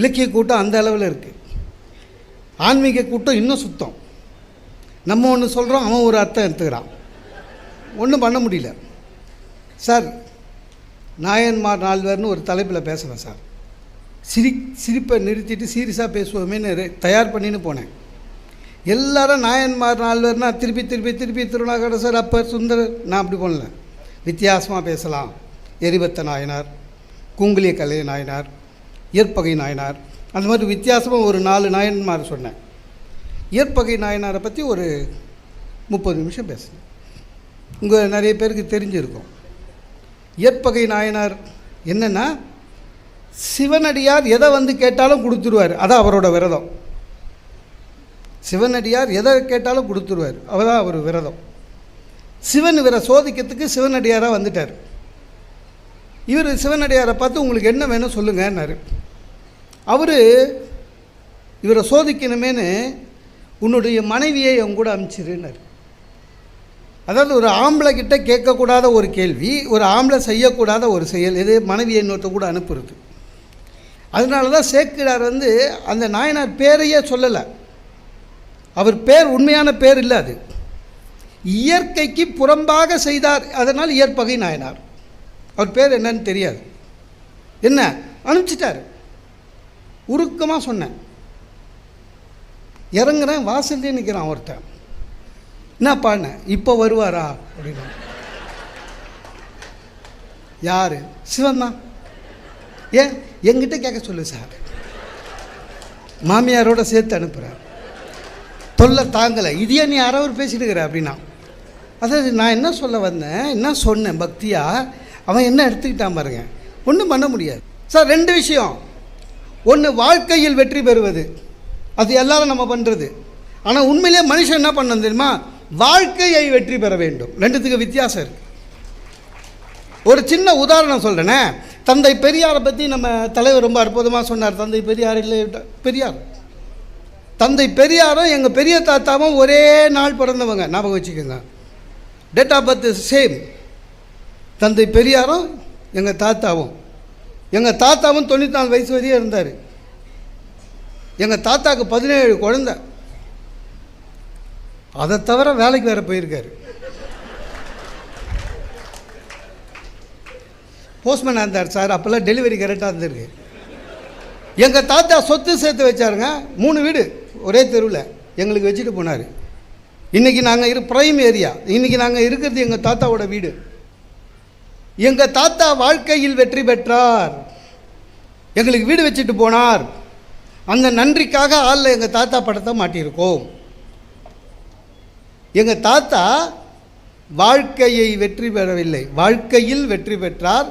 இலக்கிய கூட்டம் அந்த அளவில் இருக்குது. ஆன்மீக கூட்டம் இன்னும் சுத்தம். நம்ம ஒன்று சொல்கிறோம், அவன் ஒரு அர்த்தம் எடுத்துக்கிறான். ஒன்றும் பண்ண முடியல சார். நாயன்மார் நால்வர்னு ஒரு தலைப்பில் பேசுகிறேன் சார். சிரிப்பை நிறுத்திட்டு சீரியஸாக பேசுவோமேன்னு தயார் பண்ணின்னு போனேன். எல்லாரும் நாயன்மார் நால்வர்னா திருப்பி திருநாவுக்கரசர், அப்பர், சுந்தரர். நான் அப்படி பண்ணல. வித்தியாசமாக பேசலாம். எரிபத்த நாயனார், குங்குலிய கலைய நாயனார், இயற்பகை நாயனார், அந்த மாதிரி வித்தியாசமாக ஒரு 4 நாயன்மார் சொன்னேன். இயற்பகை நாயனாரை பற்றி ஒரு 30 நிமிஷம் பேசுனேன். உங்கள் நிறைய பேருக்கு தெரிஞ்சிருக்கும். இயற்பகை நாயனார் என்னென்னா, சிவனடியார் எதை வந்து கேட்டாலும் கொடுத்துருவார். அதான் அவரோட விரதம். சிவனடியார் எதை கேட்டாலும் கொடுத்துருவார். அவதான் அவர் விரதம். சிவன் இவரை சோதிக்கிறதுக்கு சிவனடியாராக வந்துட்டார். இவர் சிவனடியாரை பார்த்து உங்களுக்கு என்ன வேணும் சொல்லுங்கன்னாரு. அவர் இவரை சோதிக்கணுமேனு உன்னுடைய மனைவியை அவங்க கூட அனுப்பிச்சிருன்னார். அதாவது ஒரு ஆம்பளை கிட்ட கேட்கக்கூடாத ஒரு கேள்வி, ஒரு ஆம்பளை செய்யக்கூடாத ஒரு செயல், இது மனைவியை இன்னொருத்த கூட அனுப்புறது. அதனால தான் சேக்கிழார் வந்து அந்த நாயனார் பேரையே சொல்லலை. அவர் பேர் உண்மையான பேர் இல்லை, அது இயற்கைக்கு புறம்பாக செய்தார். அதனால் இயற்பகை நாயனார். அவர் பேர் என்னன்னு தெரியாது. என்ன அனுப்பிச்சிட்டார். உருக்கமாக சொன்னேன். இறங்குறேன், வாசல்லே நிற்கிறான் ஒருத்தன். என்னப்பாண்ண, இப்போ வருவாரா அப்படின்னா. யார்? சிவன் தான். ஏன் என்கிட்ட கேட்க சொல்லு சார். மாமியாரோட சேர்த்து அனுப்புகிறேன். தொல்லை தாங்கலை. இதையே நீ யாராவது பேசிட்டு இருக்கிற அப்படின்னா. அதாவது நான் என்ன சொல்ல வந்தேன், என்ன சொன்னேன் பக்தியா, அவன் என்ன எடுத்துக்கிட்டான் பாருங்க. ஒன்றும் பண்ண முடியாது சார். 2 விஷயம். ஒன்று, வாழ்க்கையில் வெற்றி பெறுவது, அது எல்லாரும் நம்ம பண்ணுறது. ஆனால் உண்மையிலே மனுஷன் என்ன பண்ணணும் தெரியுமா? வாழ்க்கையை வெற்றி பெற வேண்டும். 2த்துக்கு வித்தியாசம் இருக்குது. ஒரு சின்ன உதாரணம் சொல்கிறேனே. தந்தை பெரியாரை பற்றி நம்ம தலைவர் ரொம்ப அற்புதமாக சொன்னார். தந்தை பெரியார் இல்லை, பெரியார். தந்தை பெரியாரும் எங்கள் பெரிய தாத்தாவும் ஒரே நாள் பிறந்தவங்க, ஞாபகம் வச்சுக்கோங்க. Date of birth same. தந்தை பெரியாரும் எங்கள் தாத்தாவும் 94 வயசு வரையும் இருந்தார். எங்கள் தாத்தாவுக்கு 17 குழந்தை. அதை தவிர வேலைக்கு வேறு போயிருக்காரு. போஸ்ட்மேனாக இருந்தார் சார். அப்போல்லாம் டெலிவரி கரெக்டாக இருந்திருக்கு. எங்கள் தாத்தா சொத்து சேர்த்து வச்சாருங்க. 3 வீடு ஒரே தெருவில் எங்களுக்கு வச்சுட்டு போனார். இன்றைக்கி நாங்கள் ப்ரைம் ஏரியா. இன்றைக்கி நாங்கள் இருக்கிறது எங்கள் தாத்தாவோட வீடு. எங்கள் தாத்தா வாழ்க்கையில் வெற்றி பெற்றார். எங்களுக்கு வீடு வச்சுட்டு போனார். அந்த நன்றிக்காக ஆளில் எங்கள் தாத்தா படத்தை மாட்டியிருக்கோம். எங்கள் தாத்தா வாழ்க்கையை வெற்றி பெறவில்லை, வாழ்க்கையில் வெற்றி பெற்றார்.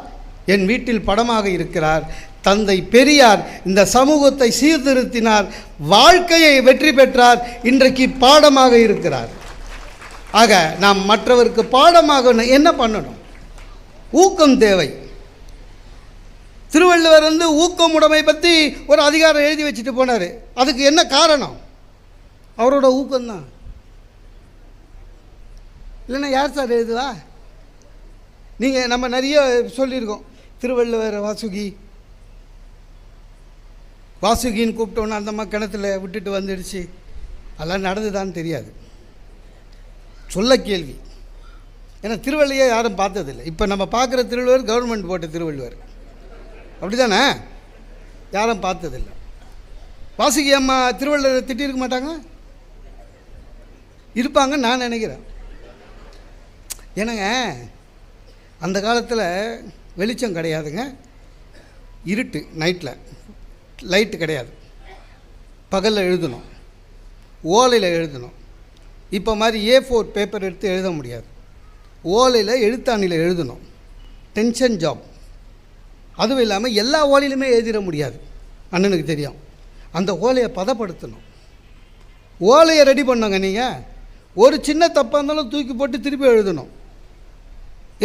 என் வீட்டில் படமாக இருக்கிறார். தந்தை பெரியார் இந்த சமூகத்தை சீர்திருத்தினார், வாழ்க்கையை வெற்றி பெற்றார், இன்றைக்கு பாடமாக இருக்கிறார். ஆக நாம் மற்றவருக்கு பாடமாக என்ன பண்ணணும்? ஊக்கம் தேவை. திருவள்ளுவர் வந்து ஊக்கமுடைமை பற்றி ஒரு அதிகாரம் எழுதி வச்சுட்டு போனார். அதுக்கு என்ன காரணம்? அவரோட ஊக்கம்தான். இல்லைன்னா யார் சார் எழுதுவா? நீங்கள் நம்ம நிறைய சொல்லியிருக்கோம். திருவள்ளுவர் வாசுகின்னு கூப்பிட்டோன்னா அந்தம்மா கிணத்துல விட்டுட்டு வந்துடுச்சு. அதெல்லாம் நடந்துதான்னு தெரியாது. சொல்ல கேள்வி. ஏன்னா திருவள்ளுவரை யாரும் பார்த்ததில்லை. இப்போ நம்ம பார்க்குற திருவள்ளுவர் கவர்மெண்ட் போட்ட திருவள்ளுவர், அப்படி தானே? யாரும் பார்த்ததில்லை. வாசுகி அம்மா திருவள்ளுவரை திட்டிருக்க மாட்டாங்க? இருப்பாங்க நான் நினைக்கிறேன். ஏன்னாங்க அந்த காலத்தில் வெளிச்சம் கிடையாதுங்க, இருட்டு, நைட்டில் லைட்டு கிடையாது. பகலில் எழுதணும், ஓலையில் எழுதணும். இப்போ மாதிரி A4 பேப்பர் எடுத்து எழுத முடியாது. ஓலையில் எழுத்தாணியில் எழுதணும். Tension job. அதுவும் இல்லாமல் எல்லா ஓலையிலுமே எழுதிட முடியாது. அண்ணனுக்கு தெரியும். அந்த ஓலையை பதப்படுத்தணும். ஓலையை ரெடி பண்ணோங்க. நீங்கள் ஒரு சின்ன தப்பாக இருந்தாலும் தூக்கி போட்டு திருப்பி எழுதணும்.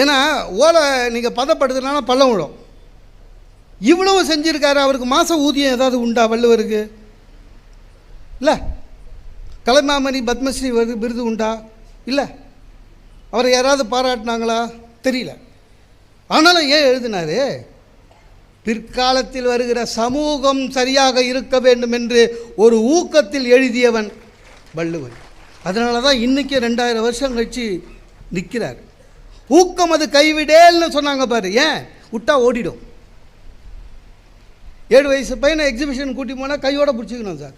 ஏன்னா ஓலை நீங்கள் பதப்படுத்தினா பள்ளம் விடும். இவ்வளவு செஞ்சுருக்காரு. அவருக்கு மாத ஊதியம் ஏதாவது உண்டா வள்ளுவருக்கு? இல்லை. கலைமாமணி பத்மஸ்ரீ விருது உண்டா? இல்லை. அவரை யாராவது பாராட்டினாங்களா? தெரியல. ஆனாலும் ஏன் எழுதினார்? பிற்காலத்தில் வருகிற சமூகம் சரியாக இருக்க வேண்டும் என்று ஒரு ஊக்கத்தில் எழுதியவன் வள்ளுவன். அதனால தான் இன்றைக்கி 2000 வருஷம் கழித்து நிற்கிறார். ஊக்கம் அது கைவிடேல்னு சொன்னாங்க பாரு. ஏன் விட்டா ஓடிடும். 7 வயசு பையனை எக்ஸிபிஷன் கூட்டி போனால் கையோட பிடிச்சிக்கணும் சார்,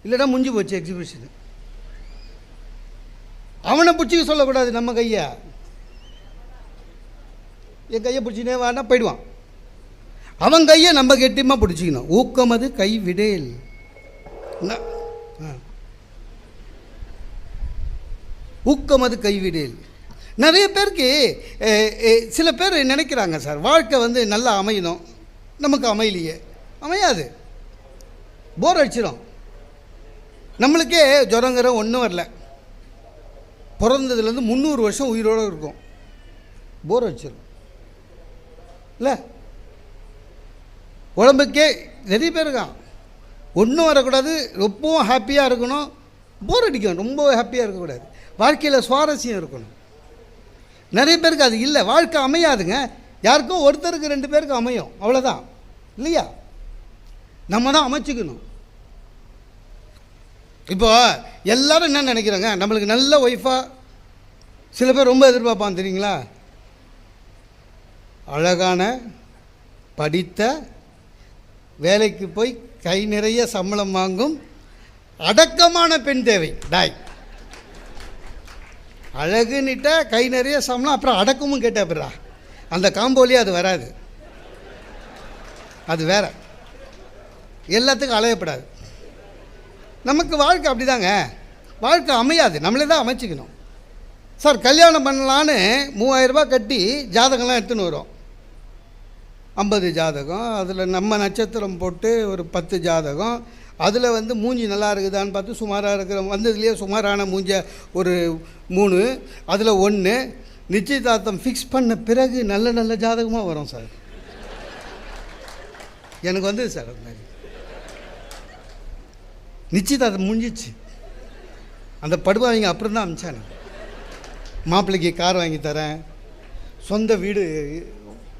இல்லைன்னா முடிஞ்சு போச்சு எக்ஸிபிஷனு. அவனை பிடிச்சிக்க சொல்லக்கூடாது. நம்ம கையை, என் கையை பிடிச்சினே வானா போயிடுவான். அவன் கையை நம்ம கெட்டியமாக பிடிச்சிக்கணும். ஊக்கம் அது கைவிடேல். ஊக்கம் அது கைவிடேல். நிறைய பேருக்கு சில பேர் நினைக்கிறாங்க சார், வாழ்க்கை வந்து நல்லா அமையணும், நமக்கு அமையலையே. அமையாது, போர் அடிச்சிடும். நம்மளுக்கே ஜுரங்கிற ஒன்றும் வரல, பிறந்ததுலேருந்து 300 வருஷம் உயிரோடு இருக்கும், போர் அடிச்சிடும் இல்லை? உடம்புக்கே நிறைய பேர் இருக்கான், ஒன்றும் வரக்கூடாது, ரொம்பவும் ஹாப்பியாக இருக்கணும், போர் அடிக்கும், ரொம்ப ஹாப்பியாக இருக்கக்கூடாது. வாழ்க்கையில் சுவாரஸ்யம் இருக்கணும். நிறைய பேருக்கு அது இல்லை, வாழ்க்கை அமையாதுங்க. யாருக்கும் ஒருத்தருக்கு 2 பேருக்கு அமையும், அவ்வளோதான் இல்லையா? நம்ம தான் அமைச்சிக்கணும். இப்போ எல்லோரும் என்ன நினைக்கிறாங்க, நம்மளுக்கு நல்ல ஒய்ஃபாக, சில பேர் ரொம்ப எதிர்பார்ப்பான் தெரியுங்களா, அழகான படித்த வேலைக்கு போய் கை நிறைய சம்பளம் வாங்கும் அடக்கமான பெண் தேவை. டாய், அழகுன்னுட்ட கை நிறைய சம்பளம், அப்புறம் அடக்கமும் கேட்ட பிறா அந்த காம்போலியே அது வராது, அது வேற. எல்லாத்துக்கும் அலையப்படாது. நமக்கு வாழ்க்கை அப்படி தாங்க, வாழ்க்கை அமையாது, நம்மளே தான் அமைச்சிக்கணும். சார் கல்யாணம் பண்ணலான்னு 3000 ரூபாய் கட்டி ஜாதகம்லாம் எடுத்துன்னு வரும். 50 ஜாதகம், அதில் நம்ம நட்சத்திரம் போட்டு ஒரு 10 ஜாதகம், அதில் வந்து மூஞ்சி நல்லா இருக்குதான்னு பார்த்து சுமாராக இருக்கிற வந்ததுலேயே சுமாரான மூஞ்ச ஒரு 3, அதில் 1 நிச்சயதார்த்தம் ஃபிக்ஸ் பண்ண பிறகு நல்ல நல்ல ஜாதகமாக வரும் சார். எனக்கு வந்தது சார் அது மாதிரி. நிச்சயதார்த்தம் முடிஞ்சிச்சு, அந்த படுவாங்க அப்புறம் தான் அமிச்சானு. மாப்பிள்ளைக்கு கார் வாங்கி தரேன், சொந்த வீடு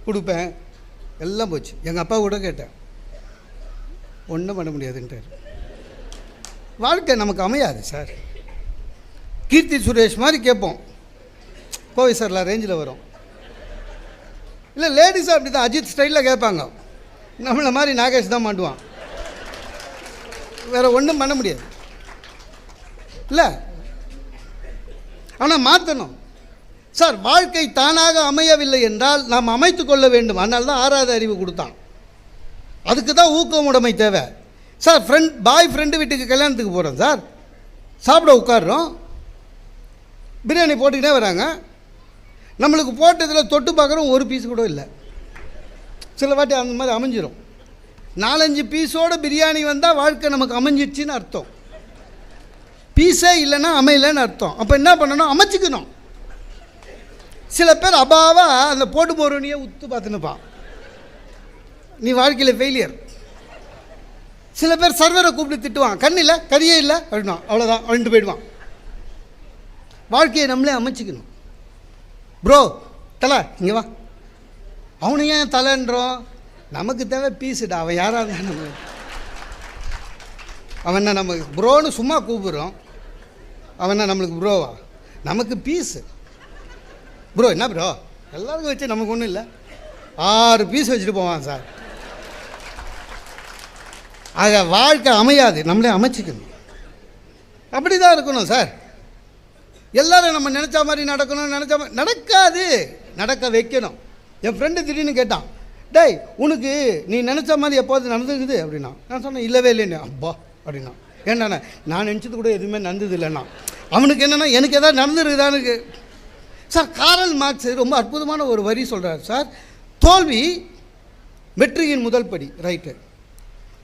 கொடுப்பேன், எல்லாம் போச்சு. எங்கள் அப்பா கூட கேட்டேன், ஒன்றும் பண்ண முடியாதுன்றார். வாழ்க்கை நமக்கு அமையாது சார். கீர்த்தி சுரேஷ் மாதிரி கேட்போம், கோவை சார்லாம் ரேஞ்சில் வரும். இல்லை லேடிஸும் அப்படி தான் அஜித் ஸ்டைலில் கேட்பாங்க, நம்மளை மாதிரி நாகேஷ் தான் மாட்டுவான், வேறு ஒன்றும் பண்ண முடியாது இல்லை. ஆனால் மாற்றணும் சார். வாழ்க்கை தானாக அமையவில்லை என்றால் நாம் அமைத்து கொள்ள வேண்டும். அதனால தான் 6வது அறிவு கொடுத்தான். அதுக்கு தான் ஊக்கம் உடைமை தேவை சார். பாய் ஃப்ரெண்டு வீட்டுக்கு கல்யாணத்துக்கு போகிறோம் சார், சாப்பிட உட்காடுறோம், பிரியாணி போட்டுக்கிட்டே வராங்க, நம்மளுக்கு போட்டதில் தொட்டு பார்க்குறோம், ஒரு பீஸ் கூட இல்லை. சில வாட்டி அந்த மாதிரி அமைஞ்சிடும். 4-5 பீஸோடு பிரியாணி வந்தால் வாழ்க்கை நமக்கு அமைஞ்சிடுச்சின்னு அர்த்தம். பீஸே இல்லைன்னா அமையலைன்னு அர்த்தம். அப்போ என்ன பண்ணணும், அமைச்சிக்கணும். சில பேர் அபாவாக அந்த போட்டு போகிறவனையே உத்து பார்த்துன்னுப்பான், நீ வாழ்க்கையில் ஃபெயிலியர். சில பேர் சர்வரை கூப்பிட்டு திட்டுவான், கண் இல்லை கரியே இல்லை அப்படின்னா, அவ்வளோதான் அப்படின்ட்டு போயிடுவான். வாழ்க்கையை நம்மளே அமைச்சிக்கணும். ப்ரோ தலை இங்கே வா, அவனு ஏன் தலைன்றோம், நமக்கு தேவை பீஸுடா. அவன் யாராவது நம்ம, அவன் என்ன நம்ம ப்ரோன்னு சும்மா கூப்பிட்றோம், அவன் என்ன நம்மளுக்கு ப்ரோவா? நமக்கு பீஸு. ப்ரோ என்ன ப்ரோ, எல்லாருக்கும் வச்சு நமக்கு ஒன்றும் இல்லை, 6 பீஸ் வச்சுட்டு போவான் சார். ஆக வாழ்க்கை அமையாது, நம்மளே அமைச்சிக்கணும். அப்படி தான் இருக்கணும் சார். எல்லோரும் நம்ம நினச்ச மாதிரி நடக்கணும், நினச்ச மாதிரி நடக்காது, நடக்க வைக்கணும். என் ஃப்ரெண்டு திடீர்னு கேட்டான், டேய் உனக்கு நீ நினச்ச மாதிரி எப்போது நடந்துக்குது அப்படின்னா. நான் சொன்னேன் இல்லவே இல்லைன்னு. அப்பா அப்படின்னா, ஏன்னா நான் நினச்சது கூட எதுவுமே நடந்தது இல்லைன்னா. அவனுக்கு என்னென்னா எனக்கு எதாவது நடந்துருக்குதானுக்கு. சார் காரல் மார்க்ஸ் ரொம்ப அற்புதமான ஒரு வரி சொல்கிறார் சார். தோல்வி வெற்றியின் முதல் படி. ரைட்டு,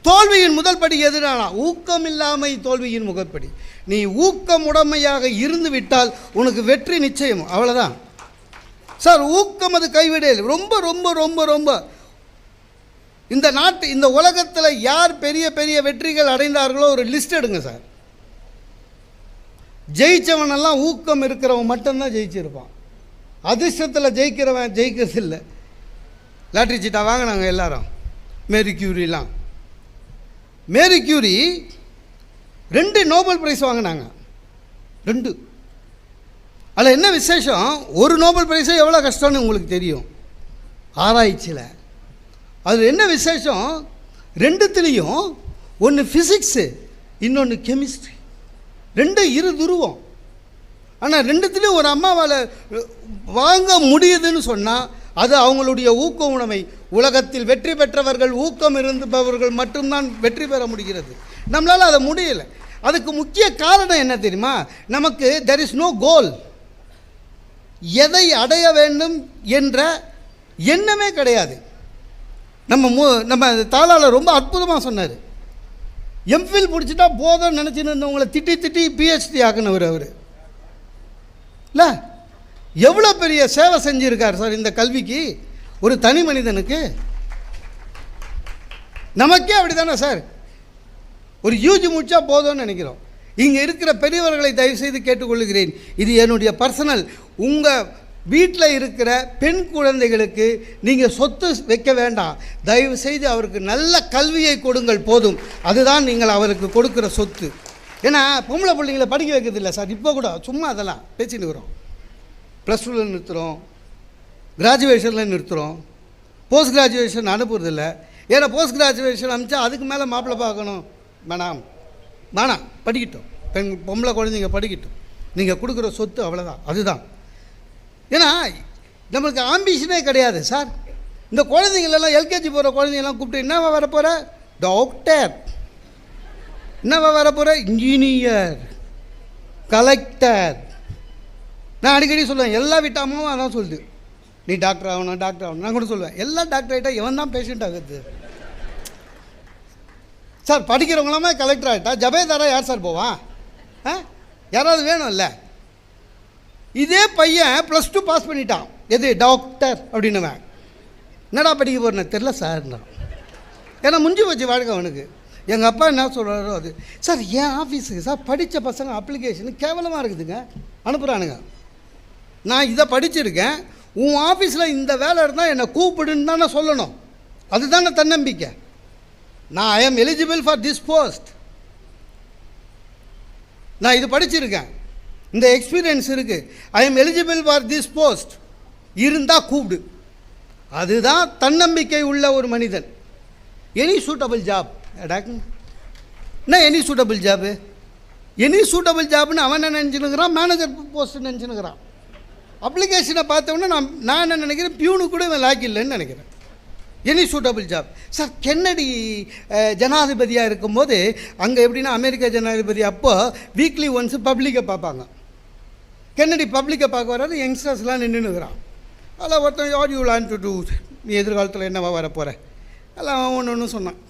தோல்வியின் முதல் படி எதுனா ஊக்கம் இல்லாமை தோல்வியின் முதற்படி. நீ ஊக்கம் உடைமையாக இருந்து விட்டால் உனக்கு வெற்றி நிச்சயம், அவ்வளோதான் சார். ஊக்கம் அது கைவிடல். ரொம்ப ரொம்ப ரொம்ப ரொம்ப இந்த நாட்டு இந்த உலகத்தில் யார் பெரிய பெரிய வெற்றிகள் அடைந்தார்களோ ஒரு லிஸ்ட் எடுங்க சார். ஜெயித்தவனெல்லாம் ஊக்கம் இருக்கிறவன் மட்டும்தான் ஜெயிச்சிருப்பான். அதிர்ஷ்டத்தில் ஜெயிக்கிறவன் ஜெயிக்கிறது இல்லை. லாட்ரி சீட்டா வாங்கினாங்க எல்லாரும். மேரி கியூரிலாம். மேரி கியூரி 2 நோபல் பிரைஸ் வாங்கினாங்க. 2. அதில் என்ன விசேஷம், ஒரு நோபல் பிரைஸே எவ்வளோ கஷ்டம்னு உங்களுக்கு தெரியும் ஆராய்ச்சியில். அதில் என்ன விசேஷம், 2த்துலேயும் ஒன்று ஃபிசிக்ஸு, இன்னொன்று கெமிஸ்ட்ரி. 2 இரு துருவம். ஆனால் 2த்துலேயும் ஒரு அம்மாவால் வாங்க முடியுதுன்னு சொன்னால் அது அவங்களுடைய ஊக்க உணமை. உலகத்தில் வெற்றி பெற்றவர்கள், ஊக்கம் இருந்தவர்கள் மட்டும்தான் வெற்றி பெற முடிகிறது. நம்மளால் அதை முடியலை. அதுக்கு முக்கிய காரணம் என்ன தெரியுமா, நமக்கு தெர் இஸ் நோ கோல். எதை அடைய வேண்டும் என்ற எண்ணமே கிடையாது. நம்ம தாளாளர் ரொம்ப அற்புதமாக சொன்னார். எம்ஃபில் பிடிச்சிட்டா போதும்னு நினச்சின்னு இருந்தவங்களை திட்டி பிஹெச்டி ஆக்குனவர் அவர் இல்லை. எவ்வளோ பெரிய சேவை செஞ்சுருக்கார் சார் இந்த கல்விக்கு, ஒரு தனி மனிதனுக்கு. நமக்கே அப்படி தானே சார், ஒரு யூஜி முடிச்சா போதும்னு நினைக்கிறோம். இங்கே இருக்கிற பெரியவர்களை தயவுசெய்து கேட்டுக்கொள்கிறேன், இது என்னுடைய பர்சனல். உங்கள் வீட்டில் இருக்கிற பெண் குழந்தைகளுக்கு நீங்கள் சொத்து வைக்க வேண்டாம். தயவு செய்து அவருக்கு நல்ல கல்வியை கொடுங்கள், போதும். அதுதான் நீங்கள் அவருக்கு கொடுக்குற சொத்து. ஏன்னா பொம்பளை பிள்ளைங்களை படிக்க வைக்கிறது இல்லை சார். இப்போ கூட சும்மா அதெல்லாம் பேசின்னு இருக்கிறோம். +2ல் நிறுத்துகிறோம், கிராஜுவேஷனில் நிறுத்துகிறோம், போஸ்ட் கிராஜுவேஷன் அனுப்புறதில்ல. ஏன்னா போஸ்ட் கிராஜுவேஷன் அனுப்பிச்சா அதுக்கு மேலே மாப்பிள்ளை பார்க்கணும். வேணாம், படிக்கட்டும். பொம்பளை குழந்தைங்க படிக்கட்டும். நீங்கள் கொடுக்குற சொத்து அவ்வளோதான், அதுதான். ஏன்னா நம்மளுக்கு ஆம்பிஷனே கிடையாது சார். இந்த குழந்தைங்களெல்லாம் எல்கேஜி போகிற குழந்தைங்கள்லாம் கூப்பிட்டு என்னவா வரப்போகிற, டாக்டர், என்னவா வரப்போகிற, இன்ஜினியர், கலெக்டர். நான் அடிக்கடி சொல்லுவேன், எல்லா வீட்டு அம்மாவும் அதான் சொல்லுது, நீ டாக்டர் ஆகணும். நான் கூட சொல்லுவேன், எல்லாம் டாக்டர் ஆகிட்டா எவன் தான் பேஷண்ட் ஆகுது சார். படிக்கிறவங்களாமே கலெக்டர் ஆகிட்டா ஜபேதாரா யார் சார் போவான்? யாராவது வேணும் இல்லை. இதே பையன் +2 பாஸ் பண்ணிட்டான், எது டாக்டர் அப்படின்னுவேன். என்னடா படிக்க போகிறேன்னு தெரில சார்ன்றான். ஏன்னா முடிஞ்சு வச்சு வாழ்க்கை அவனுக்கு. எங்கள் அப்பா என்ன சொல்கிறாரோ அது. சார் என் ஆஃபீஸுக்கு சார் படித்த பசங்க அப்ளிகேஷனு கேவலமாக இருக்குதுங்க, அனுப்புகிறானுங்க. நான் இதை படிச்சிருக்கேன், உன் ஆஃபீஸில் இந்த வேலை இருந்தால் என்னை கூப்பிடுன்னு தானே சொல்லணும். அதுதானே தன்னம்பிக்கை. நான் I am eligible for this post, நான் இது படிச்சிருக்கேன், இந்த எக்ஸ்பீரியன்ஸ் இருக்குது, I am eligible for this post, இருந்தால் கூப்பிடு. அதுதான் தன்னம்பிக்கை உள்ள ஒரு மனிதன். Any suitable job. என்ன any suitable job? Any suitable ஜாப்னு அவன் என்ன நினச்சினுக்கிறான், மேனேஜர் போஸ்ட் நினச்சினுக்கிறான். அப்ளிகேஷனை பார்த்தோன்னே நான் என்ன நினைக்கிறேன், பியூனு கூட இவன் லாக் இல்லைன்னு நினைக்கிறேன். Any suitable job. Sir Kennedy ஜனாதிபதியாக இருக்கும்போது அங்கே எப்படின்னா, அமெரிக்கா ஜனாதிபதி அப்போ வீக்லி ஒன்ஸு பப்ளிக்கை பார்ப்பாங்க. கென்னடி பப்ளிக்கை பார்க்க வராது, யங்ஸ்டர்ஸ்லாம் நின்றுனுக்குறான். அதில் ஒருத்தன் யார் யூ லேர்ன் டு டூ, நீ எதிர்காலத்தில் என்னவா வரப்போகிற எல்லாம் ஒன்று சொன்னான்.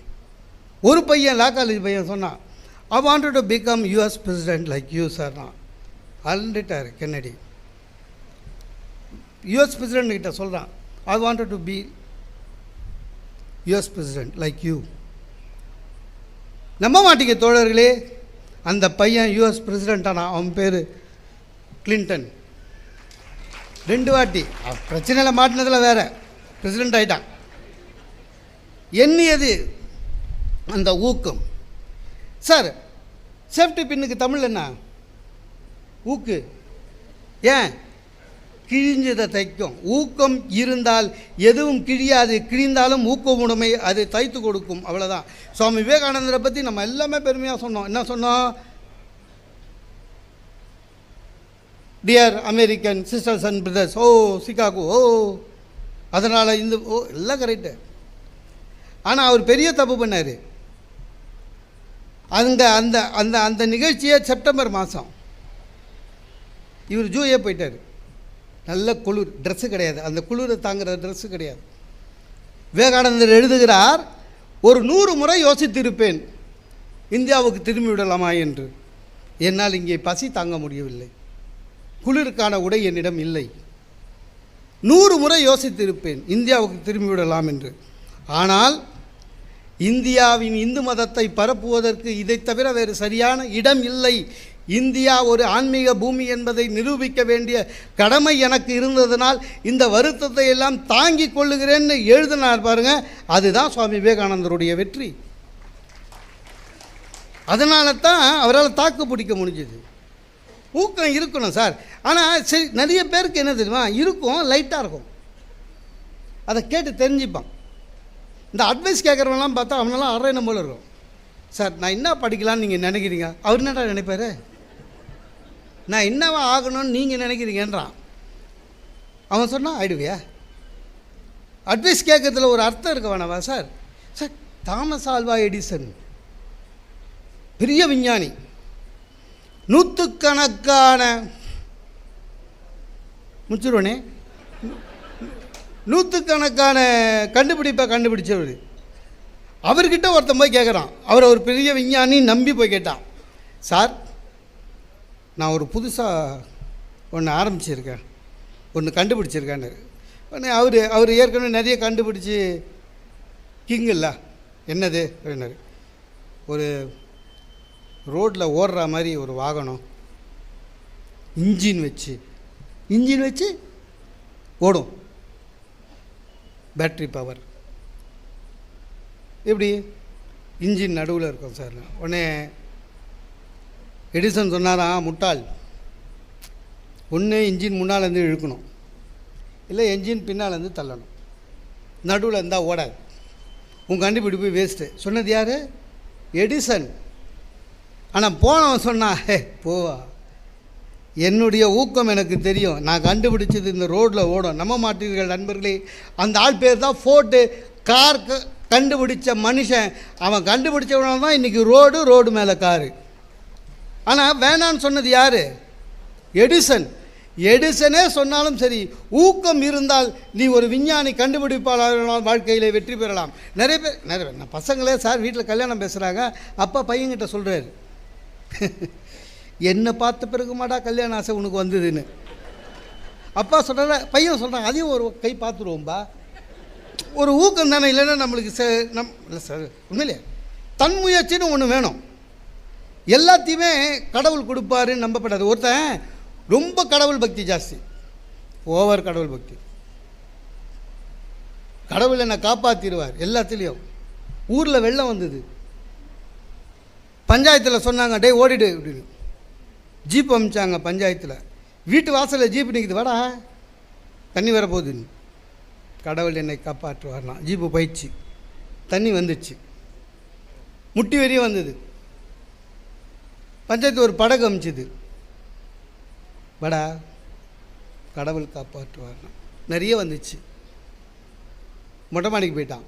ஒரு பையன் லா காலேஜ் பையன் சொன்னான், I wanted to become US president like you sir. நான் அழுந்துட்டார் கென்னடி. யூஎஸ் பிரசிடென்ட் கிட்ட சொல்கிறான், I wanted to be US president like you. நம்ப மாட்டீங்க தோழர்களே, அந்த பையன் யூஎஸ் பிரசிடென்ட்டானா. அவன் பேர் கிளின்டன். 2 வாட்டி பிரச்சனையில் மாட்டினதில் வேறு பிரசிடென்ட் ஆகிட்டான். எண்ணியது அந்த ஊக்கம். சார் சேஃப்டி பின்னுக்கு தமிழ் என்ன? ஊக்கு. ஏன்? கிழிஞ்சதை தைக்கும். ஊக்கம் இருந்தால் எதுவும் கிழியாது, கிழிந்தாலும் ஊக்க உடைமை அது தைத்து கொடுக்கும், அவ்வளோதான். சுவாமி விவேகானந்தரை பற்றி நம்ம எல்லாமே பெருமையாக சொன்னோம். என்ன சொன்னோம்? Dear American sisters and brothers, oh Chicago, ஓ அதனால் இந்த ஓ எல்லாம் கரெக்டு. ஆனால் அவர் பெரிய தப்பு பண்ணார். அங்கே அந்த அந்த அந்த நிகழ்ச்சியை செப்டம்பர் மாதம் இவர் ஜூயே போயிட்டார். நல்ல குளிர், ட்ரெஸ்ஸு கிடையாது, அந்த குளிரை தாங்குகிற ட்ரெஸ்ஸு கிடையாது. விவேகானந்தர் எழுதுகிறார், ஒரு 100 முறை யோசித்திருப்பேன் இந்தியாவுக்கு திரும்பி விடலாமா என்று. என்னால் இங்கே பசி தாங்க முடியவில்லை, குளிருக்கான உடை என்னிடம் இல்லை. 100 முறை யோசித்திருப்பேன் இந்தியாவுக்கு திரும்பி விடலாம் என்று. ஆனால் இந்தியாவின் இந்து மதத்தை பரப்புவதற்கு இதை தவிர வேறு சரியான இடம் இல்லை இந்தியா ஒரு ஆன்மீக பூமி என்பதை நிரூபிக்க வேண்டிய கடமை எனக்கு இருந்ததனால் இந்த வருத்தத்தை எல்லாம் தாங்கிக் கொள்ளுகிறேன்னு எழுதினார் பாருங்க. அதுதான் சுவாமி விவேகானந்தருடைய வெற்றி. அதனால தான் அவரால் தாக்கு பிடிக்க முடிஞ்சது. ஊக்கம் இருக்கணும் சார். ஆனால் சரி, நிறைய பேருக்கு என்ன தெரியுமா இருக்கும், லைட்டாக இருக்கும், அதை கேட்டு தெரிஞ்சுப்பான். இந்த அட்வைஸ் கேட்குறவங்களாம் பார்த்தா அவனெல்லாம் அரை போல இருக்கும். சார் நான் என்ன படிக்கலான்னு நீங்கள் நினைக்கிறீங்க, அவர் என்னடா நினைப்பார், நான் என்னவா ஆகணும்னு நீங்கள் நினைக்கிறீங்கன்றான். அவன் சொன்னால் ஆயிடுவியா? அட்வைஸ் கேட்கறதுல ஒரு அர்த்தம் இருக்க வேணாவா sir? Sir Thomas Alva Edison பெரிய விஞ்ஞானி, நூற்றுக்கணக்கான முடிச்சிருவனே நூற்றுக்கணக்கான கண்டுபிடிப்பை கண்டுபிடிச்சவர். அவர்கிட்ட ஒருத்தன் போய் கேட்குறான், அவர் ஒரு பெரிய விஞ்ஞானி நம்பி போய் கேட்டான், சார் நான் ஒரு புதுசாக ஒன்று ஆரம்பிச்சிருக்கேன், ஒன்று கண்டுபிடிச்சிருக்கேன்னு. உடனே அவர் ஏற்கனவே நிறைய கண்டுபிடிச்சி கிங் இல்லை, என்னது அப்படின்னாரு. ஒரு ரோட்டில் ஓடுற மாதிரி ஒரு வாகனம், இன்ஜின் வச்சு ஓடும், பேட்ரி பவர். எப்படி? இன்ஜின் நடுவில் இருக்கும் சார். உடனே எடிசன் சொன்னாராம், முட்டாள், ஒன்று இன்ஜின் முன்னாலேருந்து இழுக்கணும், இல்லை என்ஜின் பின்னாலேருந்து தள்ளணும், நடுவில் இருந்தால் ஓடாது, உன் கண்டுபிடிப்பு வேஸ்ட்டு. சொன்னது யார்? எடிசன். ஆனால் போனவன் சொன்னான், போவா, என்னுடைய ஊக்கம் எனக்கு தெரியும், நான் கண்டுபிடிச்சது இந்த ரோட்டில் ஓடும். நம்ப மாட்டீர்கள் நண்பர்களே, அந்த ஆள் பேர் தான் ஃபோர்டு. கார் கண்டுபிடிச்ச மனுஷன், அவன் கண்டுபிடிச்சவனால தான் இன்றைக்கி ரோடு மேலே காரு. ஆனால் வேணான்னு சொன்னது யார்? எடிசன். எடிசனே சொன்னாலும் சரி, ஊக்கம் இருந்தால் நீ ஒரு விஞ்ஞானி கண்டுபிடிப்பாளர் வாழ்க்கையில் வெற்றி பெறலாம். நிறைய பேர் நான் பசங்களே சார் வீட்டில் கல்யாணம் பேசுகிறாங்க, அப்பா பையன்கிட்ட சொல்கிறாரு, என்னை பார்த்த பிறகு மாடா கல்யாண ஆசை உனக்கு வந்ததுன்னு. அப்பா சொல்கிற, பையன் சொல்கிறான், அதையும் ஒரு கை பார்த்துருவோம்பா. ஒரு ஊக்கம் தானே, இல்லைன்னா நம்மளுக்கு இல்லை சார், உண்மையிலே தன் முயற்சின்னு ஒன்று வேணும். எல்லாத்தையுமே கடவுள் கொடுப்பாருன்னு நம்பப்படாது. ஒருத்தன் ரொம்ப கடவுள் பக்தி ஜாஸ்தி, ஓவர் கடவுள் பக்தி, கடவுள் என்னை காப்பாற்றிடுவார் எல்லாத்துலேயும். ஊரில் வெள்ளம் வந்தது, பஞ்சாயத்தில் சொன்னாங்க, டே ஓடிடு அப்படின்னு. ஜீப் அமிச்சாங்க பஞ்சாயத்தில், வீட்டு வாசலில் ஜீப் நிற்குது, வாடா தண்ணி வரப்போகுதுன்னு. கடவுள் என்னை காப்பாற்றுவார்னா ஜீப்பு போயிடுச்சு, தண்ணி வந்துடுச்சு, முட்டி வரையும் வந்தது. பஞ்சாயத்து ஒரு படகு அமிச்சுது, வாடா கடவுள் காப்பாற்றுவார்னா நிறைய வந்துச்சு. மொட்டை மாடிக்கு போயிட்டான்.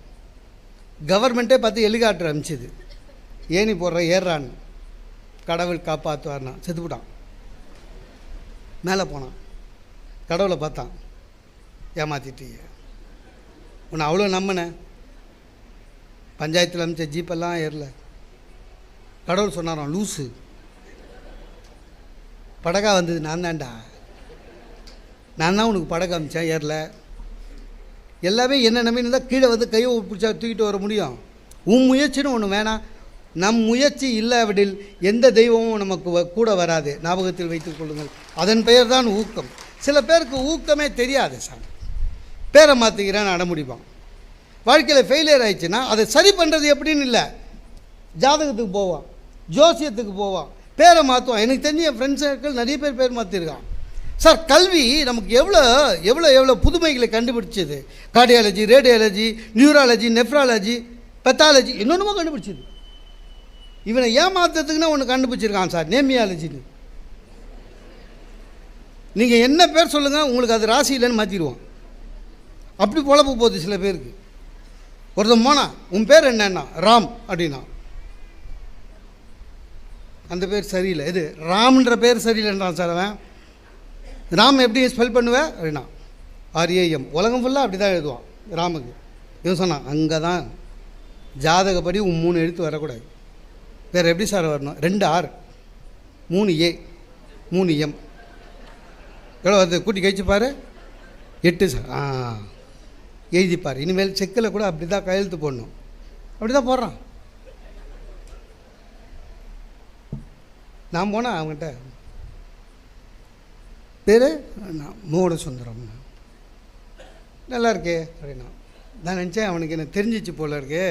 கவர்மெண்ட்டே பார்த்து ஹெலிகாப்டர் அமிச்சுது, ஏணி போடுற ஏறான்னு, கடவுள் காப்பாற்றுவார்னா செத்துவிட்டான். மேலே போனான், கடவுளை பார்த்தான், ஏமாற்றிட்டீங்க, உன்னை அவ்வளோ நம்பினேன், பஞ்சாயத்தில் அமிச்ச ஜீப்பெல்லாம் ஏறல. கடவுள் சொன்னாராம், லூஸு, படகா வந்தது நான் தான்டா, நான் தான் உனக்கு படகு அமிச்சேன், ஏறல. எல்லாமே என்ன நம்பின்னு இருந்தால் கீழே வந்து கையை பிடிச்சா தூக்கிட்டு வர முடியும். உன் முயற்சின்னு ஒன்று வேணாம். நம் முயற்சி இல்லாவிடில் எந்த தெய்வமும் நமக்கு கூட வராது, ஞாபகத்தில் வைத்துக் கொள்ளுங்கள். அதன் பெயர் தான் ஊக்கம். சில பேருக்கு ஊக்கமே தெரியாது சார், பேரை மாற்றிக்கிறேன்னு அடமுடிப்பான். வாழ்க்கையில் ஃபெயிலியர் ஆயிடுச்சுன்னா அதை சரி பண்ணுறது எப்படின்னு இல்லை, ஜாதகத்துக்கு போவான், ஜோசியத்துக்கு போவான், பேரை மாற்றுவான். எனக்கு தெரிஞ்ச என் ஃப்ரெண்ட்ஸ் சர்க்கிள் நிறைய பேர் மாற்றிருக்கான். சார் கல்வி நமக்கு எவ்வளோ எவ்வளோ எவ்வளோ புதுமைகளை கண்டுபிடிச்சது. Cardiology, radiology, neurology, nephrology, pathology, இன்னொன்றுமா கண்டுபிடிச்சிது. இவனை ஏமாத்துறதுக்குன்னா ஒன்று கண்டுபிடிச்சிருக்கான் சார், நேமியாலஜின்னு. நீங்கள் என்ன பேர் சொல்லுங்கள், உங்களுக்கு அது ராசி இல்லைன்னு மாற்றிடுவோம். அப்படி பொழப்பு போகுது சில பேருக்கு. ஒருத்தன் போனா, உன் பேர் என்னன்னா, ராம் அப்படின்னா, அந்த பேர் சரியில்லை, இது ராம்ன்ற பேர் சரியில்லைன்றான் சார் அவன். ராம் எப்படி ஸ்பெல் பண்ணுவேன் அப்படின்னா, RAM. உலகம் ஃபுல்லாக அப்படி தான் எழுதுவான் ராமுக்கு. இவன் சொன்னான், அங்கே தான் ஜாதகப்படி 3 எழுத்து வரக்கூடாது, வேறு எப்படி சார் வரணும், 2 R 3 A 3 M, எவ்வளோ அது கூட்டி கழிச்சுப்பார், 8 சார். எழுதிப்பார். இனிமேல் செக்கில் கூட அப்படி தான் கையெழுத்து போடணும், அப்படி தான் போடுறான். நான் போனேன் அவங்ககிட்ட, பேர் மோகன சுந்தரம். நல்லா இருக்கே அப்படின்னா. நான் நினச்சேன் அவனுக்கு என்ன தெரிஞ்சிச்சு போல இருக்கு,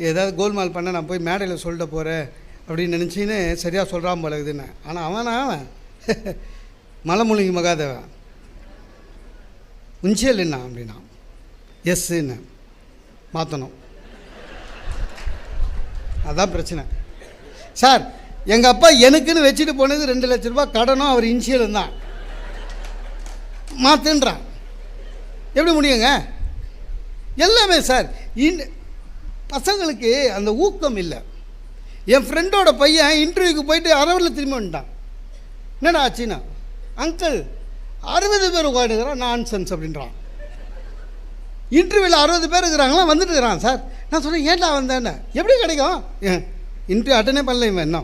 ஏதாவது கோல்மால் பண்ண நான் போய் மேடையில் சொல்லிட்டு போகிறேன் அப்படின்னு நினச்சின்னு சரியாக சொல்கிறான் போல இருக்குதுன்னு. ஆனால் அவன் மலைமுழுங்கி மகாதேவன் உஞ்சியல் என்ன அப்படின்னா எஸ்ன்னு மாற்றணும். அதான் பிரச்சனை சார். எங்கள் அப்பா எனக்குன்னு வச்சுட்டு போனது 2 லட்ச ரூபா கடனும் அவர் இன்சியலும் தான். மாற்றுன்றான், எப்படி முடியுங்க? எல்லாமே சார். பசங்களுக்கு அந்த ஊக்கம் இல்லை. என் ஃப்ரெண்டோட பையன் இன்டர்வியூக்கு போயிட்டு 60 திரும்பி வந்துட்டான். என்னடா ஆச்சுன்னா, அங்கிள் 60 பேர் உட்காந்துக்கிறான், நான்சென்ஸ் அப்படின்றான். இன்டர்வியூவில் 60 பேர் இருக்கிறாங்களா, வந்துட்டு இருக்கிறான் சார். நான் சொன்னேன், ஏன்டா வந்தேன்னு. எப்படி கிடைக்கும்? இன்டர்வியூ அட்டனே பண்ணல இவன், என்ன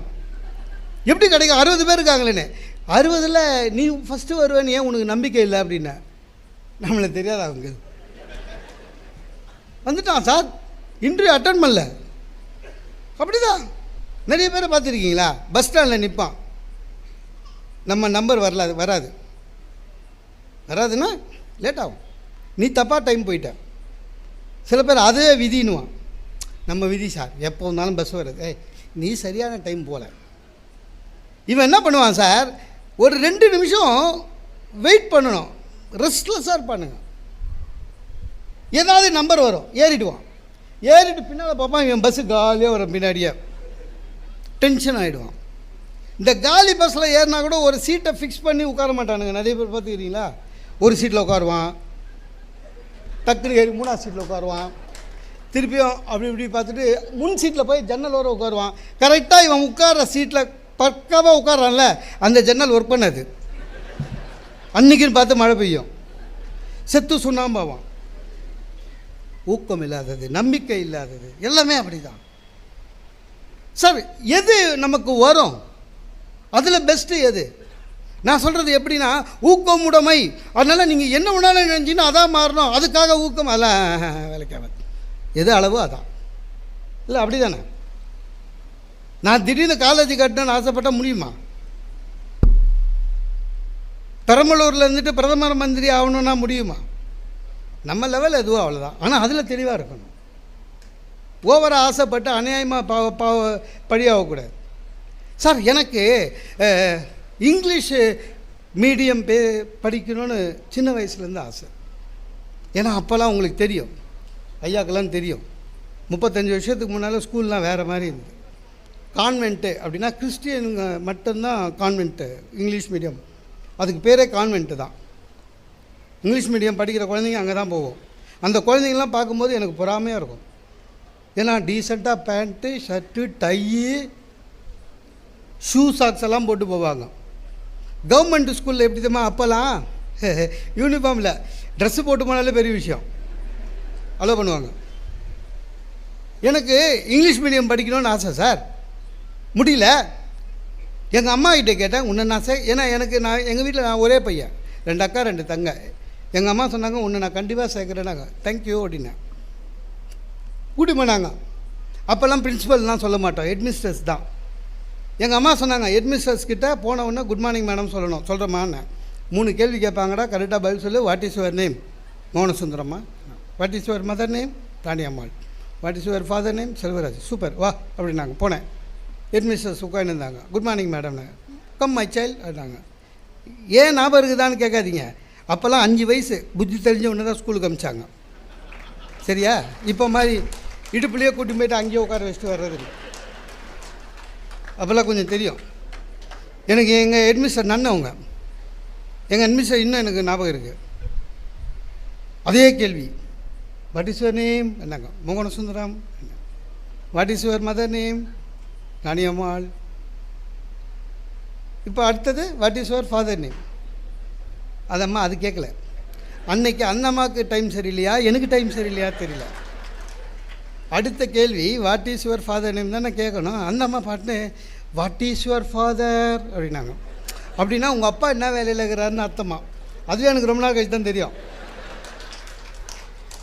எப்படி கிடைக்கும்? 60 பேர் இருக்காங்களேன்னு. 60ல் நீ ஃபஸ்ட்டு வருவேன்னு ஏன் உனக்கு நம்பிக்கை இல்லை அப்படின்னா, நம்மளை தெரியாதா அவங்க வந்துட்டான் சார், இன்டர்வியூ அட்டன் பண்ணல. அப்படிதான் நிறைய பேரை பார்த்துருக்கீங்களா? பஸ் ஸ்டாண்டில் நிற்பான், நம்ம நம்பர் வராதுன்னா லேட் ஆகும், நீ தப்பாக டைம் போயிட்ட. சில பேர் அதே விதின்னுவான், நம்ம விதி சார், எப்போ வந்தாலும் பஸ் வருது, நீ சரியான டைம் போகல. இவன் என்ன பண்ணுவான் சார், ஒரு 2 நிமிஷம் வெயிட் பண்ணணும், ரெஸ்ட்லெஸ்ஸாக இருப்பானுங்க. ஏதாவது நம்பர் வரும், ஏறிடுவான். ஏறிட்டு பின்னால் பார்ப்பான், இவன் பஸ்ஸு காலியாக வரும், பின்னாடியே டென்ஷன் ஆகிடுவான். இந்த காலி பஸ்ஸில் ஏறினா கூட ஒரு சீட்டை ஃபிக்ஸ் பண்ணி உட்கார மாட்டானுங்க. நிறைய பேர் பார்த்துக்கிறீங்களா? ஒரு சீட்டில் உட்காருவான், டக்குனு ஏறி 3ஆவது சீட்டில் உட்காருவான், திருப்பியும் அப்படி இப்படி பார்த்துட்டு முன் சீட்டில் போய் ஜன்னல் வர உட்காருவான். கரெக்டாக இவன் உட்கார சீட்டில் பக்காவாக உட்காரான்ல, அந்த ஜன்னல் ஒர்க் பண்ணாது. அன்றைக்கின்னு பார்த்து மழை பெய்யும், செத்து சுண்ணாம்பாவான். ஊக்கம் இல்லாதது, நம்பிக்கை இல்லாதது, எல்லாமே அப்படி தான் சார். எது நமக்கு வரும், அதில் பெஸ்ட்டு எது? நான் சொல்கிறது எப்படின்னா, ஊக்கம் உடைமை. அதனால் நீங்கள் என்ன வேணாலும் நினச்சின்னா அதான் மாறணும், அதுக்காக ஊக்கம் அதெல்லாம் வேலைக்காக. எது அளவோ அதான் இல்லை, அப்படி தானே? நான் திடீர்னு காலேஜ் கட்டணும்னு ஆசைப்பட்டால் முடியுமா? பெரம்பலூரில் இருந்துட்டு பிரதமர் மந்திரி ஆகணுன்னா முடியுமா? நம்ம லெவல் எதுவோ அவ்வளோதான். ஆனால் அதில் தெளிவாக இருக்கணும். ஓவராக ஆசைப்பட்டு அநியாயமாக பழியாகக்கூடாது சார். எனக்கு இங்கிலீஷு மீடியம் படிக்கணும்னு சின்ன வயசுலேருந்து ஆசை. ஏன்னா அப்போல்லாம் உங்களுக்கு தெரியும், ஐயாக்கெல்லாம் தெரியும், 35 வருஷத்துக்கு முன்னால் ஸ்கூல்லாம் வேறு மாதிரி இருந்தது. கான்வென்ட்டு அப்படின்னா கிறிஸ்டியனுங்க மட்டும்தான் கான்வென்ட்டு, இங்கிலீஷ் மீடியம், அதுக்கு பேரே கான்வென்ட்டு தான். இங்கிலீஷ் மீடியம் படிக்கிற குழந்தைங்க அங்கே தான் போவோம். அந்த குழந்தைங்கள்லாம் பார்க்கும்போது எனக்கு பொறாமையாக இருக்கும். ஏன்னா டீசெண்டாக pant, shirt, Diu, shoe, socks எல்லாம் போட்டு போவாங்க. கவர்மெண்ட் ஸ்கூலில் எப்படி தெரியுமா, அப்போல்லாம் யூனிஃபார்மில் ட்ரெஸ்ஸு போட்டு போனாலே பெரிய விஷயம், அலோவ் பண்ணுவாங்க. எனக்கு இங்கிலீஷ் மீடியம் படிக்கணும்னு ஆசை சார், முடியல. எங்கள் அம்மா கிட்டே கேட்டேன், உன்னை நான் ஏன்னா எங்கள் வீட்டில் நான் ஒரே பையன், 2 அக்கா 2 தங்க. எங்கள் அம்மா சொன்னாங்க, உன்னை நான் கண்டிப்பாக சேர்க்குறேன்னாங்க. தேங்க்யூ அப்படின்னேன். கூட்டி போனாங்க. அப்போல்லாம் பிரின்ஸிபல்லாம் சொல்ல மாட்டோம், ஹெட்மிஸ்டர்ஸ் தான். எங்கள் அம்மா சொன்னாங்க, ஹெட்மிஸ்டர்ஸ் கிட்டே போன உடனே குட் மார்னிங் மேடம் சொல்லணும். சொல்கிறேம்மான்னு 3 கேள்வி கேட்பாங்கடா, கரெக்டாக பதில் சொல்லு. What is your name? மோகனசுந்தரம்மா. What is your mother name? Raniyammal. What is your father name? Selvaraj. Super, வா அப்படின்னாங்க. போனேன், ஹெட்மிஸ்டர்ஸ் உட்காந்துருந்தாங்க. குட் மார்னிங் மேடம்னு. கம் மை சைல்டு அப்படின்னாங்க. ஏன் ஞாபகம் இருக்குதான்னு கேட்காதீங்க, அப்போல்லாம் 5 வயசு, புத்தி தெரிஞ்ச ஒன்று தான் ஸ்கூலுக்கு அமிச்சாங்க. சரியா? இப்போ மாதிரி இடுப்புலேயே கூட்டி போய்ட்டு அங்கேயே உட்கார வச்சுட்டு வர்றது. அப்போல்லாம் கொஞ்சம் தெரியும் எனக்கு. எங்கள் ஹெட்மிஸ்டர் நன்னவங்க, எங்கள் ஹெட்மிஸ்டர் இன்னும் எனக்கு ஞாபகம் இருக்குது. அதே கேள்வி, வாட் இஸ் யுவர் நேம் என்னங்க? Mohanasundaram. What is your mother name? Raniyammal. இப்போ அடுத்தது, what is your father name? அதம்மா அது கேட்கல. அன்னைக்கு அந்த அம்மாவுக்கு டைம் சரியில்லையா, எனக்கு டைம் சரியில்லையா தெரியல. அடுத்த கேள்வி, what is your father name தானே கேட்கணும். அந்த அம்மா பாட்டுன்னு வாட் இஸ் யுவர் ஃபாதர் அப்படின்னாங்க. அப்படின்னா உங்கள் அப்பா என்ன வேலையில் இருக்கிறாருன்னு அர்த்தமா. அதுவே எனக்கு ரொம்ப நாள் கழிச்சு தான் தெரியும்.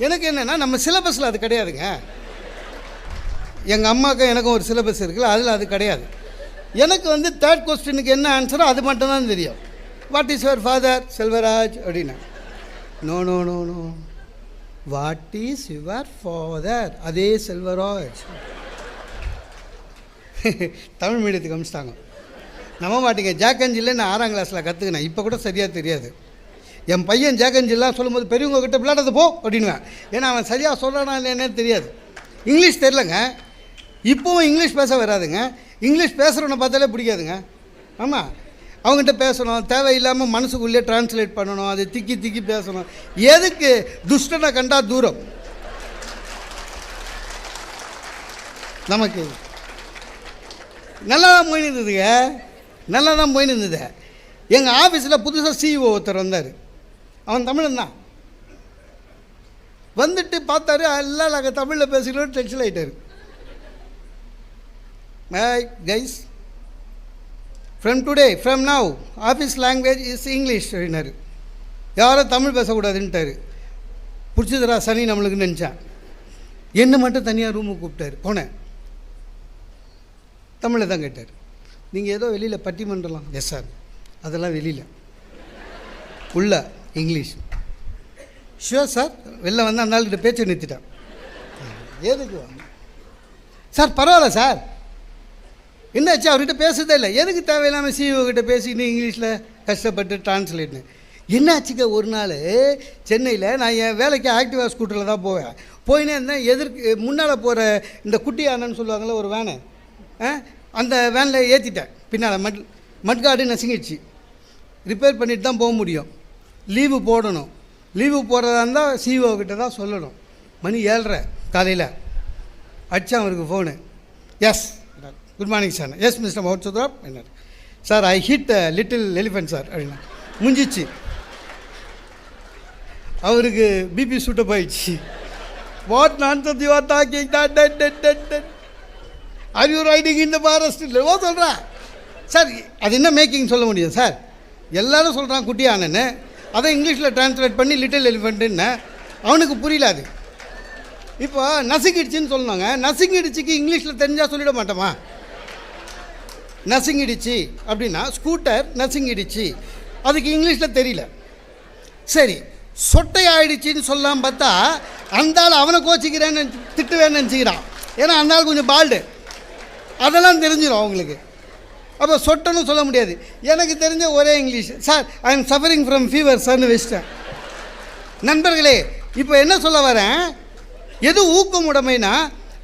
எனக்கு என்னென்னா, நம்ம சிலபஸில் அது கிடையாதுங்க. எங்கள் அம்மாவுக்கும் எனக்கும் ஒரு சிலபஸ் இருக்குல்ல, அதில் அது கிடையாது. எனக்கு வந்து தேர்ட் கொஸ்டினுக்கு என்ன ஆன்சரோ அது மட்டும்தான் தெரியும். What is your father? Selvaraj அப்படின்னா. No no no no, what is your father? அதே செல்வராஜ். தமிழ் மீடியத்துக்கு அமிச்சிட்டாங்க. நம்ப மாட்டீங்க, ஜாக்கஞ்சில்ல நான் 6ஆம் கிளாஸில் கற்றுக்கினேன். இப்போ கூட சரியாக தெரியாது. என் பையன் ஜாக்கஞ்சில்லாம் சொல்லும்போது பெரியவங்க கிட்ட விளையாடுறது போ அப்படின்னுவேன். ஏன்னா அவன் சரியாக சொல்கிறானா இல்லைன்னே தெரியாது. இங்கிலீஷ் தெரிலங்க. இப்போவும் இங்கிலீஷ் பேச வராதுங்க. இங்கிலீஷ் பேசுகிறவனை பார்த்தாலே பிடிக்காதுங்க. ஆமாம், அவங்ககிட்ட பேசணும், தேவையில்லாமல் மனசுக்குள்ளே டிரான்ஸ்லேட் பண்ணணும், அதை திக்கி திக்கி பேசணும். எதுக்கு? துஷ்டனை கண்டா தூரம். நமக்கு நல்லா தான் போயின்னு இருந்ததுங்க, நல்லா தான் போயின்னு இருந்தது. எங்கள் ஆஃபீஸில் புதுசாக சிஇஓ ஒருத்தர் வந்தார். அவன் தமிழன் தான். வந்துட்டு பார்த்தாரு, எல்லாம் நாங்கள் தமிழில் பேசிக்கிறோம். டென்ஷன் ஆகிட்டார். Guys, from today, from now, office language is English அப்படின்னாரு. யாரும் தமிழ் பேசக்கூடாதுன்ட்டார். பிடிச்சதுரா சனி நம்மளுக்கு நினச்சான். என்னை மட்டும் தனியாக ரூமுக்கு கூப்பிட்டாரு. போனேன். தமிழில் தான் கேட்டார். நீங்கள் ஏதோ வெளியில் பட்டிமன்றலாம். Yes sir. அதெல்லாம் வெளியில், உள்ள இங்கிலீஷ். Sure sir. வெளில வந்து அந்த ஆள்கிட்ட பேச்சை நிறுத்திட்டான். எதுக்கு சார்? பரவாயில்ல சார். என்னாச்சு? அவர்கிட்ட பேசுறதே இல்லை. எதுக்கு தேவையில்லாமல் சிஇஓ கிட்ட பேசி நீ இங்கிலீஷில் கஷ்டப்பட்டு டிரான்ஸ்லேட்னு. என்னாச்சுக்க, ஒரு நாள் சென்னையில் நான் என் வேலைக்கு ஆக்டிவா ஸ்கூட்டரில் தான் போவேன். போயினே இருந்தேன். முன்னால் போகிற இந்த குட்டி யானைன்னு சொல்லுவாங்கள்ல, ஒரு வேனை, அந்த வேனில் ஏற்றிட்டேன். பின்னால் மட்காடு நசுங்கிடுச்சு. ரிப்பேர் பண்ணிட்டு தான் போக முடியும். லீவு போடணும். லீவு போடுறதா இருந்தால் சிஇஓ கிட்ட தான் சொல்லணும். மணி 7:30 காலையில். அடித்தான் அவருக்கு phone. Yes, good morning sir. Yes mister மவுட் சுத்ராப் என்னார். Sir, I hit little elephant sir அப்படின்னா. முடிஞ்சிச்சு. அவருக்கு பிபி சூட்டப் ஆயிடுச்சு. What nonsense you are talking? Are you riding in the forest? இல்லைவோ சொல்கிறேன் சார். அது என்ன மேக்கிங் சொல்ல முடியும் சார்? எல்லோரும் சொல்கிறான் குட்டி ஆனன்னு. அதை இங்கிலீஷில் டிரான்ஸ்லேட் பண்ணி லிட்டில் எலிஃபெண்ட்டுன்னு. அவனுக்கு புரியல. அது இப்போ நசுங்கிடுச்சின்னு சொல்லணுங்க. நசுங்கிடுச்சிக்கு இங்கிலீஷில் தெரிஞ்சால் சொல்லிட மாட்டோமா? நசுங்கிடுச்சு அப்படின்னா ஸ்கூட்டர் நசுங்கிடுச்சு, அதுக்கு இங்கிலீஷில் தெரியல. சரி, சொட்டை ஆகிடுச்சின்னு சொல்லலாம் பார்த்தா அந்த ஆள் அவனை கோச்சிக்கிறேன்னு திட்டுவேன்னு நினச்சிக்கிறான். ஏன்னா அந்த ஆள் கொஞ்சம் பால்டு, அதெல்லாம் தெரிஞ்சிடும் அவங்களுக்கு. அப்போ சொட்டன்னு சொல்ல முடியாது. எனக்கு தெரிஞ்ச ஒரே English, sir I am suffering from fever சார்னு வச்சிட்டேன். நண்பர்களே, இப்போ என்ன சொல்ல வரேன், எது ஊக்கம் உடைமைனா,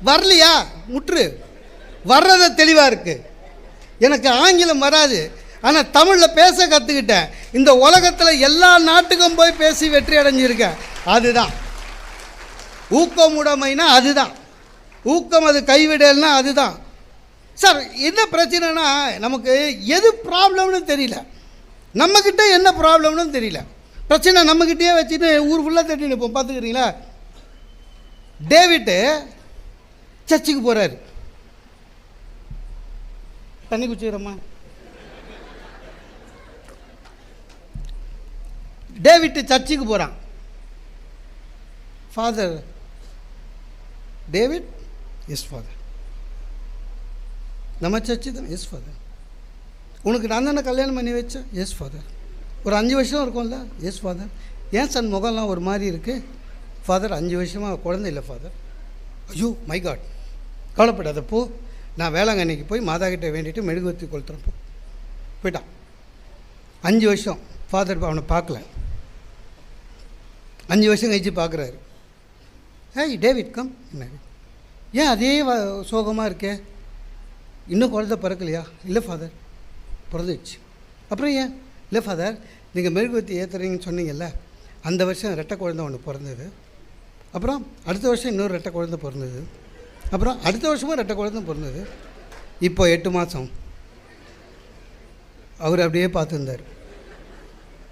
வரலையா முற்று, வர்றத தெளிவாக இருக்குது. எனக்கு ஆங்கிலம் வராது, ஆனால் தமிழில் பேச கற்றுக்கிட்டேன். இந்த உலகத்தில் எல்லா நாட்டுக்கும் போய் பேசி வெற்றி அடைஞ்சிருக்கேன். அதுதான் ஊக்கம் உடைமைனா. அதுதான் ஊக்கம். அது கைவிடல்னா அதுதான். சார், என்ன பிரச்சனைனா, நமக்கு எது ப்ராப்ளம்னு தெரியல. நம்மக்கிட்ட என்ன ப்ராப்ளம்னு தெரியல. பிரச்சனை நம்மக்கிட்டே வச்சுட்டு ஊர் ஃபுல்லாக தட்டி நிற்போம். பார்த்துக்கிறீங்களா? டேவிட்டு சர்ச்சுக்கு போகிறாரு. தண்ணி குச்சிக்கிறோமா? டேவிட்டு சர்ச்சுக்கு போகிறான். Father David, yes father. நம்ம சர்ச்சு தான். Yes father. உனக்கு நான் தானே கல்யாணம் பண்ணி வச்சேன். Yes father. ஒரு 5 வருஷம் இருக்கும்ல. Yes father. ஏன் சன் முகம்லாம் ஒரு மாதிரி இருக்குது? ஃபாதர், 5 வருஷமாக குழந்தை இல்லை ஃபாதர். ஐயோ மை காட், கவலைப்படாத போ, நான் வேளாங்கண்ணிக்கு போய் மாதா கிட்டே வேண்டிட்டு மெழுகுவர்த்தி கொளுத்துறேன் போ. போயிட்டான். 5 வருஷம் ஃபாதர் அவனை பார்க்கல. 5 வருஷம் கழிச்சு பார்க்குறாரு. ஏய் டேவிட் கம். ஏன் அதே சோகமாக இருக்கே? இன்னும் குழந்தை பிறக்கலையா? இல்லை ஃபாதர், பிறந்துடுச்சு. அப்புறம் ஏன்? இல்லை ஃபாதர், நீங்கள் மெழுகுவர்த்தி ஏற்றுறீங்கன்னு சொன்னீங்கல்ல, அந்த வருஷம் ரெட்டை குழந்தை ஒன்று பிறந்தது. அப்புறம் அடுத்த வருஷம் இன்னொரு ரெட்டை குழந்தை பிறந்தது. அப்புறம் அடுத்த வருஷமும் ரெட்டை குழந்தை பிறந்தது. இப்போ 8 மாதம். அவர் அப்படியே பார்த்துருந்தார்.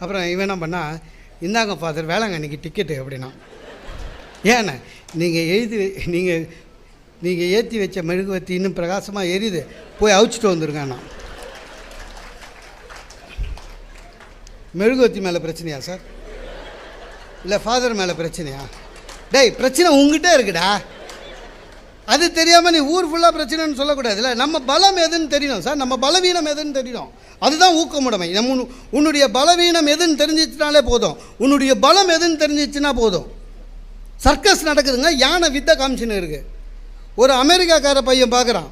அப்புறம் இவன் என்ன பண்ணால், இந்தாங்க ஃபாதர் வேளாங்கண்ணிக்கு டிக்கெட்டு அப்படின்னா. ஏண்ணே, நீங்கள் ஏற்றி வச்ச மெழுகுவர்த்தி இன்னும் பிரகாசமாக எரியுது, போய் அவிச்சிட்டு வந்துருக்காண்ணா. மெழுகுவர்த்தி மேலே பிரச்சனையா சார்? இல்லை ஃபாதர் மேலே பிரச்சனையா? டேய், பிரச்சனை உங்ககிட்ட இருக்குடா. அது தெரியாமல் நீ ஊர் ஃபுல்லாக பிரச்சனைன்னு சொல்லக்கூடாதுல்ல. நம்ம பலம் எதுன்னு தெரியணும் சார், நம்ம பலவீனம் எதுன்னு தெரியணும். அதுதான் ஊக்கமுடைமை. உன்னுடைய பலவீனம் எதுன்னு தெரிஞ்சிச்சுனாலே போதும், உன்னுடைய பலம் எதுன்னு தெரிஞ்சிச்சுன்னா போதும். சர்க்கஸ் நடக்குதுங்க, யானை வித்தை காமிச்சுன்னு இருக்குது. ஒரு அமெரிக்காக்கார பையன் பார்க்குறான்,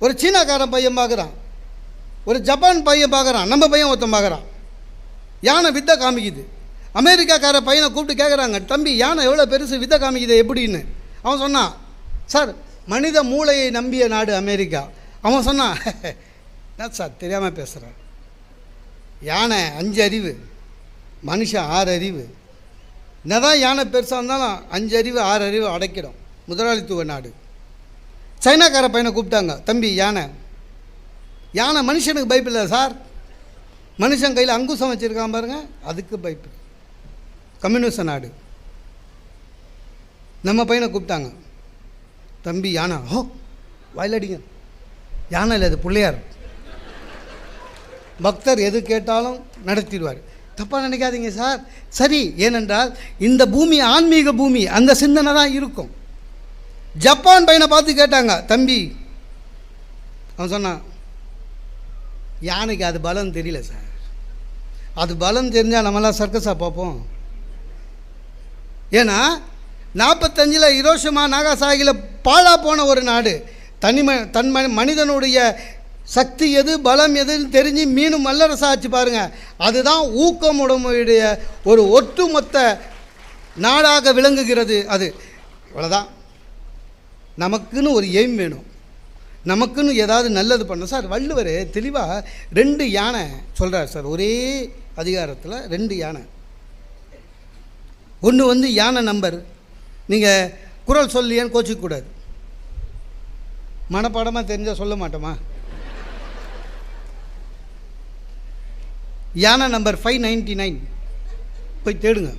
ஒரு சீனாக்கார பையன் பார்க்குறான், ஒரு ஜப்பான் பையன் பார்க்குறான், நம்ம பையன் ஒருத்தன் பார்க்குறான். யானை வித்தை காமிக்குது. அமெரிக்காக்கார பையனை கூப்பிட்டு கேட்குறாங்க, தம்பி யானை எவ்வளோ பெருசு, வித்தை காமிக்குது எப்படின்னு. அவன் சொன்னான், சார் மனித மூளையை நம்பிய நாடு அமெரிக்கா. அவன் சொன்னான், என்ன சார் தெரியாமல் பேசுகிறேன், யானை 5 அறிவு, மனுஷன் 6 அறிவு. என்னதான் யானை பெருசாக இருந்தாலும் 5 அறிவு 6 அறிவு அடைக்கிடும் முதலாளித்துவ நாடு. சைனாக்கார பையனை கூப்பிட்டாங்க, தம்பி யானை மனுஷனுக்கு பயப்பில்லை சார், மனுஷன் கையில் அங்குசம் வச்சுருக்கான் பாருங்க, அதுக்கு பயப்பு. கம்யூனிஸ்ட் நாடு. நம்ம பையனை கூப்பிட்டாங்க, தம்பி யானை, ஓ வயலடிங்க, யானை இல்லை அது பிள்ளையார், பக்தர் எது கேட்டாலும் நடத்திடுவார். தப்பாக நினைக்காதீங்க சார். சரி, ஏனென்றால் இந்த பூமி ஆன்மீக பூமி, அந்த சிந்தனை தான் இருக்கும். ஜப்பான் பையனை பார்த்து கேட்டாங்க, தம்பி, அவன் சொன்னான், யானைக்கு அது பலம் தெரியல சார், அது பலம் தெரிஞ்சால் நம்மளாம் சர்க்கஸாக பார்ப்போம். ஏன்னா 45 ஹிரோஷிமா நாகாசாகியில் பாழா போன ஒரு நாடு, மனிதனுடைய சக்தி எது பலம் எதுன்னு தெரிஞ்சு மீண்டும் வல்லரசாச்சு பாருங்கள். அதுதான் ஊக்கமுடைமையுடைய ஒரு ஒட்டுமொத்த நாடாக விளங்குகிறது. அது அவ்வளோதான். நமக்குன்னு ஒரு எய்ம் வேணும், நமக்குன்னு ஏதாவது நல்லது பண்ணணும் சார். வள்ளுவர் தெளிவாக 2 யானை சொல்கிறார் சார், ஒரே அதிகாரத்தில் 2 யானை. ஒன்று யானை நம்பர், நீங்கள் குறள் சொல்லியான்னு கோச்சிக்கக்கூடாது, மனப்பாடமாக தெரிஞ்சால் சொல்ல மாட்டோமா. யானை நம்பர் 599 போய் தேடுங்க,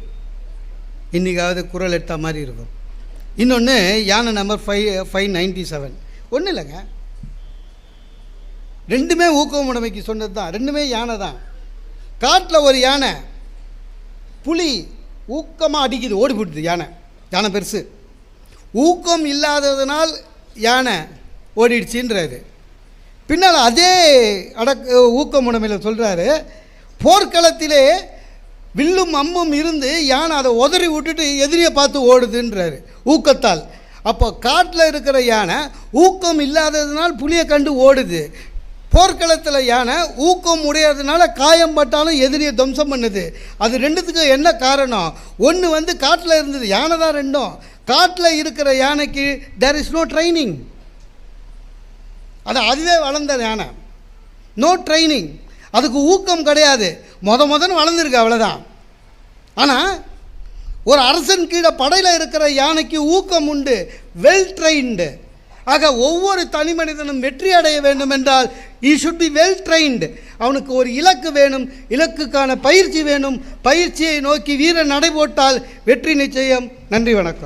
இன்றைக்காவது குறள் எடுத்த மாதிரி இருக்கும். இன்னொன்று யானை நம்பர் 597. ஒன்றும் இல்லைங்க, 2மே ஊக்கமுடைமைக்கு சொன்னது தான், 2மே யானை தான். காட்டில் ஒரு யானை புலி ஊக்கமாக அடிக்குது, ஓடி போடுது. யானை பெருசு, ஊக்கம் இல்லாததுனால் யானை ஓடிடுச்சின்றாரு. பின்னால் அதே ஊக்கமுடைமையில் சொல்கிறாரு, போர்க்களத்திலே வில்லும் அம்பும் இருந்து யானை அதை உதறி விட்டுட்டு எதிரியை பார்த்து ஓடுதுன்றாரு ஊக்கத்தால். அப்போ காட்டில் இருக்கிற யானை ஊக்கம் இல்லாததுனால் புலியை கண்டு ஓடுது, போர்க்களத்தில் யானை ஊக்கம் உடையதுனால காயம் பட்டாலும் எதிரியை துவம்சம் பண்ணுது. அது 2த்துக்கும் என்ன காரணம்? ஒன்று காட்டில் இருந்தது, யானை தான் 2ம். காட்டில் இருக்கிற யானைக்கு தேர் இஸ் நோ ட்ரைனிங், அதுவே வளர்ந்த யானை, நோ ட்ரைனிங், அதுக்கு ஊக்கம் கிடையாது, முதன்னு வளர்ந்துருக்கு அவ்வளோதான். ஆனால் ஒரு அரசன் கீழே படையில் இருக்கிற யானைக்கு ஊக்கம் உண்டு, வெல் ட்ரைன்டு. ஆக ஒவ்வொரு தனி மனிதனும் வெற்றி அடைய வேண்டும் என்றால் he should be well trained. அவனுக்கு ஒரு இலக்கு வேணும், இலக்குக்கான பயிற்சி வேணும், பயிற்சியை நோக்கி வீரன் நடைபோட்டால் வெற்றி நிச்சயம். நன்றி, வணக்கம்.